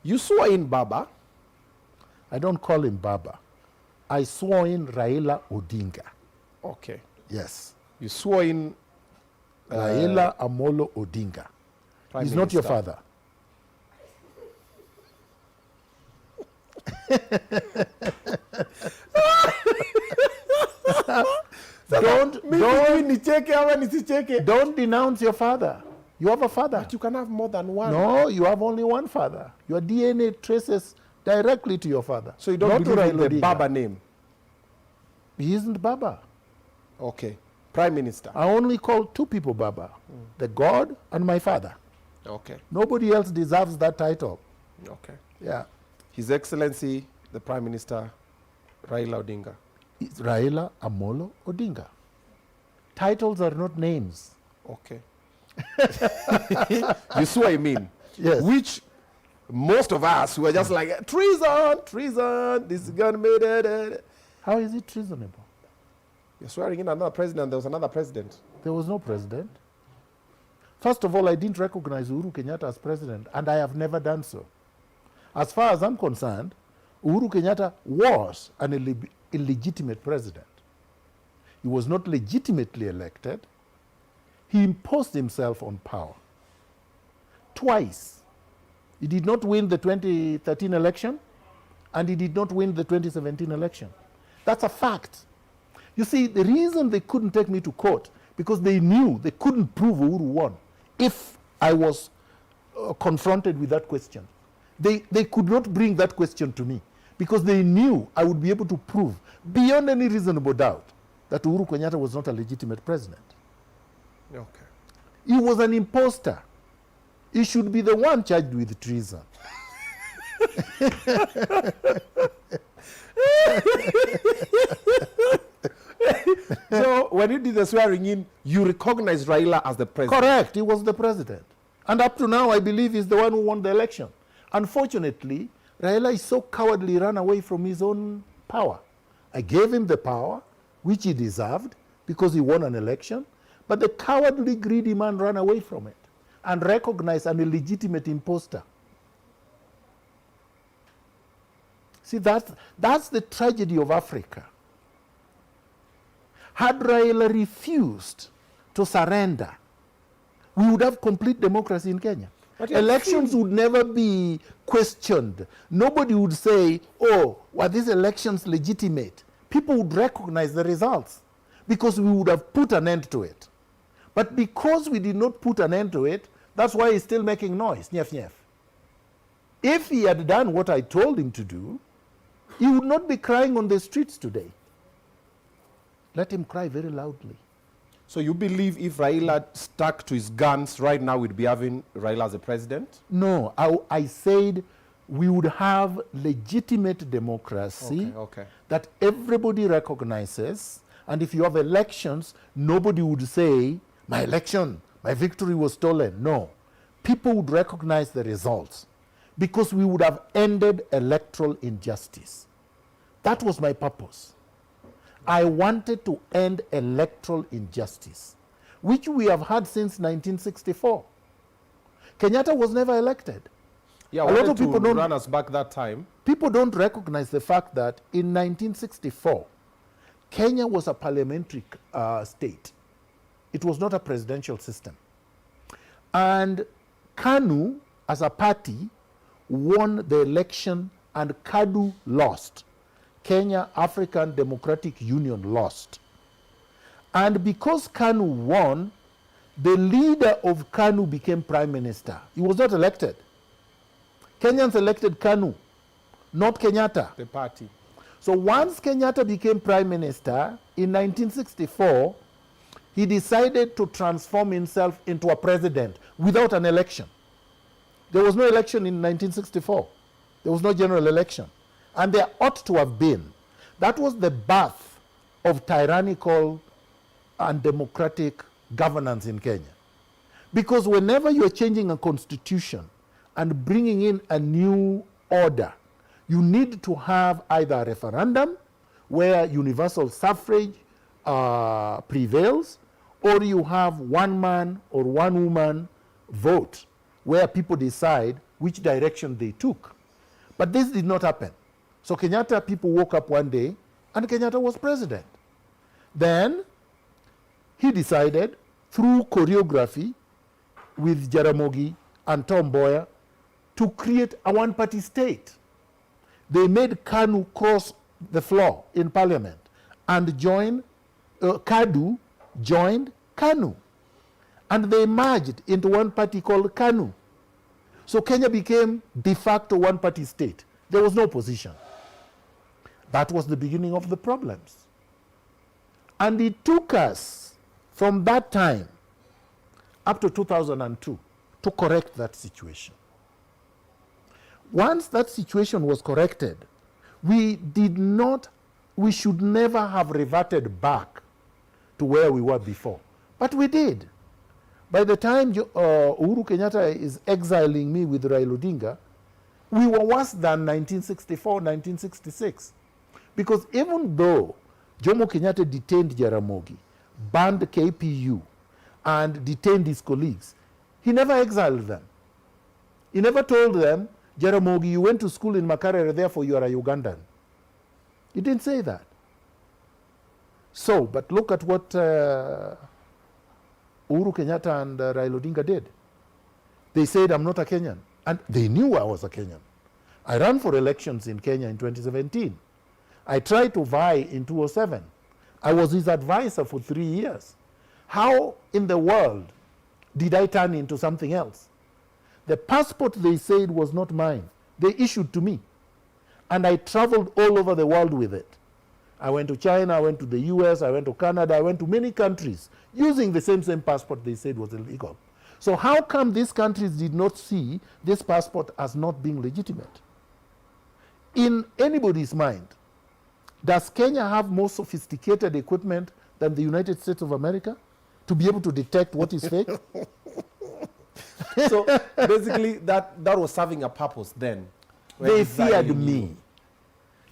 You swore in Baba. I don't call him Baba. I swore in Raila Odinga. Okay. Yes. You swore in Raila Amolo Odinga. Prime He's Minister. not your father. Don't denounce your father. You have a father. But you can have more than one. No, you have only one father. Your DNA traces directly to your father. So you don't not believe in Raila the Odinga. Baba name? He isn't Baba. Okay. Prime Minister. I only call two people Baba. The God and my father. Okay. Nobody else deserves that title. Okay. Yeah. His Excellency, the Prime Minister, Raila Odinga. It's Raila Amolo Odinga. Titles are not names. Okay. You see what I mean? Yes. Which most of us were just like, treason, treason, this is going to be it. How is it treasonable? You're swearing in another president, there was another president. There was no president. First of all, I didn't recognize Uhuru Kenyatta as president, and I have never done so. As far as I'm concerned, Uhuru Kenyatta was an illegitimate president. He was not legitimately elected. He imposed himself on power. Twice. He did not win the 2013 election, and he did not win the 2017 election. That's a fact. You see, the reason they couldn't take me to court, because they knew they couldn't prove Uhuru won if I was confronted with that question. They could not bring that question to me because they knew I would be able to prove beyond any reasonable doubt that Uhuru Kenyatta was not a legitimate president. Okay. He was an imposter. He should be the one charged with treason. So when you did the swearing in, you recognized Raila as the president? Correct. He was the president. And up to now, I believe he's the one who won the election. Unfortunately, Raila is so cowardly, ran away from his own power. I gave him the power, which he deserved, because he won an election. But the cowardly, greedy man ran away from it and recognized an illegitimate imposter. See, that's the tragedy of Africa. Had Raila refused to surrender, we would have complete democracy in Kenya. Elections would never be questioned. Nobody would say, oh, were these elections legitimate? People would recognize the results because we would have put an end to it. But because we did not put an end to it, that's why he's still making noise, nyef nyef. If he had done what I told him to do, he would not be crying on the streets today. Let him cry very loudly. So you believe if Raila stuck to his guns right now, we'd be having Raila as a president? No, I said we would have legitimate democracy that everybody recognizes, and if you have elections, nobody would say, my election, my victory was stolen. No, people would recognize the results because we would have ended electoral injustice. That was my purpose. I wanted to end electoral injustice, which we have had since 1964. Kenyatta was never elected. Yeah, a lot of people don't run us back that time. People don't recognize the fact that in 1964, Kenya was a parliamentary state. It was not a presidential system. And KANU, as a party, won the election and KADU lost. Kenya African Democratic Union lost. And because KANU won, the leader of KANU became prime minister. He was not elected. Kenyans elected KANU, not Kenyatta. The party. So once Kenyatta became prime minister, in 1964, he decided to transform himself into a president without an election. There was no election in 1964. There was no general election. And there ought to have been. That was the birth of tyrannical and democratic governance in Kenya. Because whenever you are changing a constitution and bringing in a new order, you need to have either a referendum where universal suffrage prevails, or you have one man or one woman vote where people decide which direction they took. But this did not happen. So Kenyatta people woke up one day and Kenyatta was president. Then he decided through choreography with Jaramogi and Tom Mboya to create a one-party state. They made KANU cross the floor in parliament and join, KADU joined KANU. And they merged into one party called KANU. So Kenya became de facto one-party state. There was no opposition. That was the beginning of the problems. And it took us from that time up to 2002 to correct that situation. Once that situation was corrected, we should never have reverted back to where we were before. But we did. By the time Uhuru Kenyatta is exiling me with Raila Odinga, we were worse than 1964, 1966. Because even though Jomo Kenyatta detained Jaramogi, banned KPU, and detained his colleagues, he never exiled them. He never told them, Jaramogi, you went to school in Makerere, therefore you are a Ugandan. He didn't say that. So, but look at what Uhuru Kenyatta and Raila Odinga did. They said, I'm not a Kenyan. And they knew I was a Kenyan. I ran for elections in Kenya in 2017. I tried to vie in 2007. I was his advisor for 3 years. How in the world did I turn into something else? The passport they said was not mine. They issued to me. And I traveled all over the world with it. I went to China, I went to the US, I went to Canada, I went to many countries using the same passport they said was illegal. So how come these countries did not see this passport as not being legitimate? In anybody's mind, does Kenya have more sophisticated equipment than the United States of America to be able to detect what is fake? So basically that was serving a purpose then. They feared me.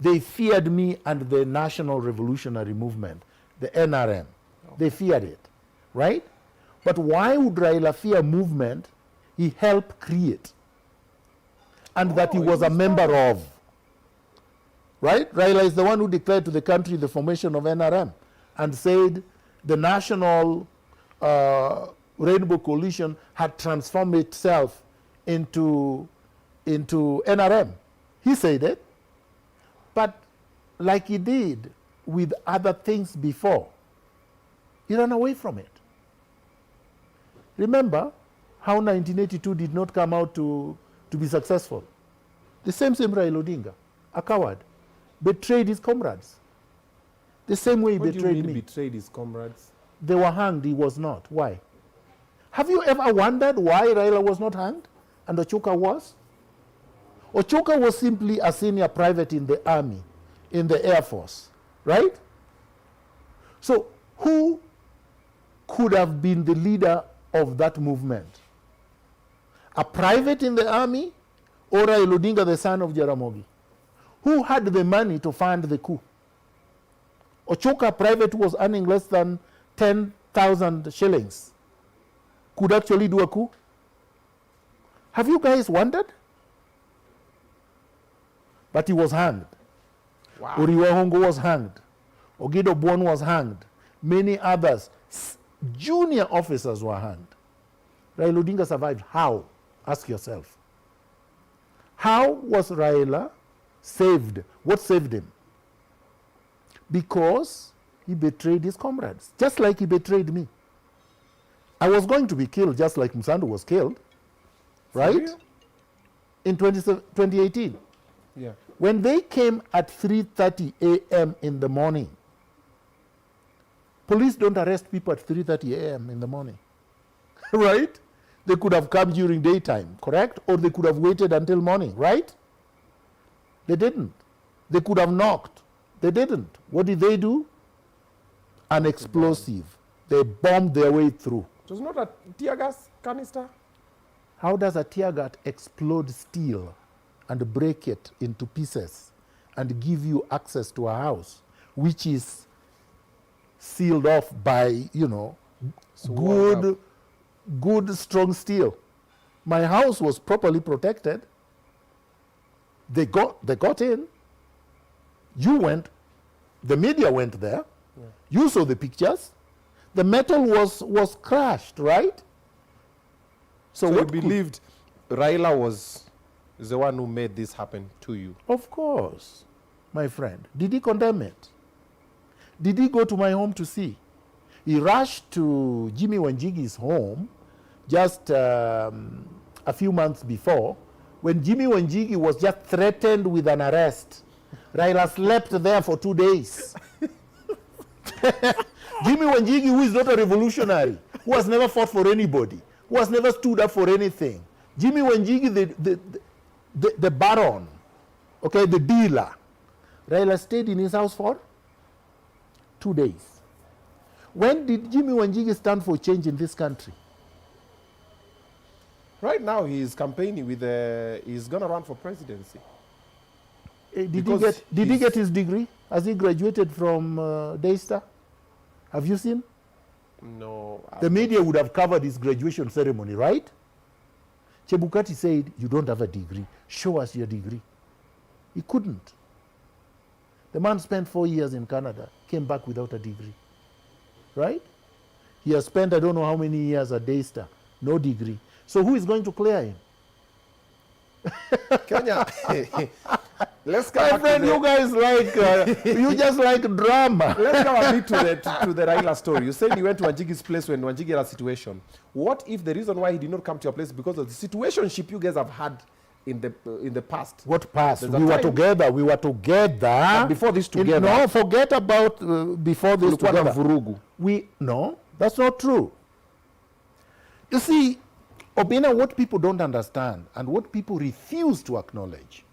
They feared me and the National Revolutionary Movement, the NRM. They feared it, right? But why would Raila fear movement he helped create and that he was a member of? Right? Raila is the one who declared to the country the formation of NRM and said the National Rainbow Coalition had transformed itself into NRM. He said it. But like he did with other things before, he ran away from it. Remember how 1982 did not come out to be successful? The same Raila Odinga, a coward, betrayed his comrades. The same way he betrayed me. Betrayed his comrades? They were hanged, he was not. Why? Have you ever wondered why Raila was not hanged and Ochuka was? Ochuka was simply a senior private in the army, in the Air Force, right? So who could have been the leader of that movement? A private in the army or Raila Odinga, the son of Jaramogi? Who had the money to fund the coup? Ochuka, private, was earning less than 10,000 shillings. Could actually do a coup? Have you guys wondered? But he was hanged. Wow. Uriwahongo was hanged. Ogido Bon was hanged. Many others, junior officers were hanged. Raila Odinga survived. How? Ask yourself. How was Raila saved? What saved him? Because he betrayed his comrades, just like he betrayed me. I was going to be killed just like Musandu was killed, right? In 2018. Yeah. When they came at 3:30 a.m. in the morning, police don't arrest people at 3:30 a.m. in the morning, right? They could have come during daytime, correct? Or they could have waited until morning, right? They didn't. They could have knocked. They didn't. What did they do? An explosive. They bombed their way through. It was not a tear gas canister? How does a tear gas explode steel and break it into pieces and give you access to a house which is sealed off by, good strong steel? My house was properly protected. They got in. You went, the media went there. Yeah. You saw the pictures. The metal was crushed, right? So you believed Raila was the one who made this happen to you? Of course, my friend. Did he condemn it? Did he go to my home to see? He rushed to Jimmy Wanjigi's home just a few months before, when Jimmy Wanjigi was just threatened with an arrest. Raila slept there for 2 days. Jimmy Wanjigi, who is not a revolutionary, who has never fought for anybody, who has never stood up for anything. Jimmy Wanjigi, the baron, okay, the dealer. Raila stayed in his house for 2 days. When did Jimmy Wanjigi stand for change in this country? Right now, he is campaigning with he's going to run for presidency. Did he get his degree? Has he graduated from Daystar? Have you seen? No. The media would have covered his graduation ceremony, right? Chebukati said, you don't have a degree. Show us your degree. He couldn't. The man spent 4 years in Canada, came back without a degree. Right? He has spent I don't know how many years at Daystar, no degree. So who is going to clear him? Kenya. Let's come My back friend, you guys like, you just like drama. Let's go a bit to the Raila story. You said you went to Wanjigi's place when Wanjigi had a situation. What if the reason why he did not come to your place because of the situationship you guys have had in the past? What past? We were together. We were together. Before this together. No, forget about before this together. Vurugu. No, that's not true. You see, Obinna, what people don't understand and what people refuse to acknowledge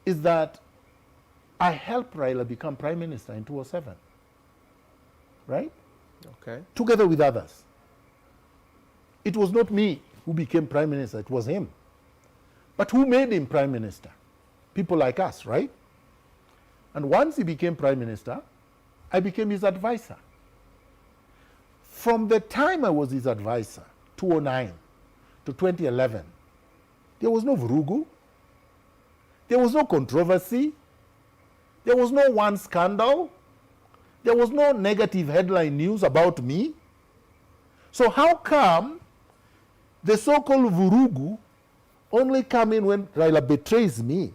is that I helped Raila become prime minister in 2007. Right? Okay. Together with others. It was not me who became prime minister, it was him. But who made him prime minister? People like us, right? And once he became prime minister, I became his advisor. From the time I was his advisor, 2009 to 2011, there was no vurugu. There was no controversy. There was no one scandal. There was no negative headline news about me. So how come the so-called vurugu only come in when Raila betrays me?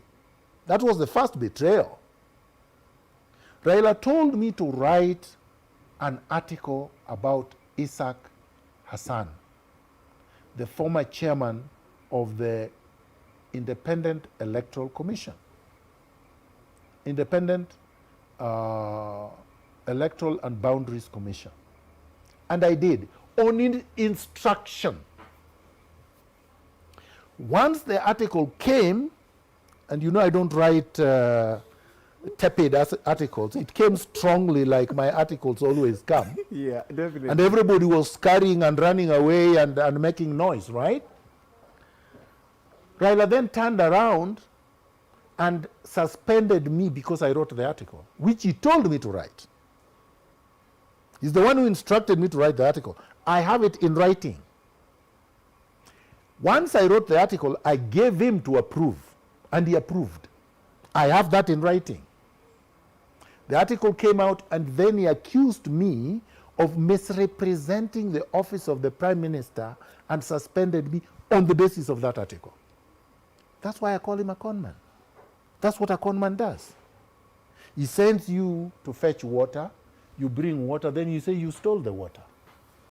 That was the first betrayal. Raila told me to write an article about Isaac Hassan, the former chairman of the Independent Electoral Commission. Independent Electoral and Boundaries Commission. And I did, on instruction. Once the article came, and you know I don't write tepid articles, it came strongly like my articles always come. Yeah, definitely. And everybody was scurrying and running away and making noise, right? Raila then turned around and suspended me because I wrote the article, which he told me to write. He's the one who instructed me to write the article. I have it in writing. Once I wrote the article, I gave him to approve, and he approved. I have that in writing. The article came out, and then he accused me of misrepresenting the office of the Prime Minister and suspended me on the basis of that article. That's why I call him a conman. That's what a conman does. He sends you to fetch water, you bring water, then you say you stole the water.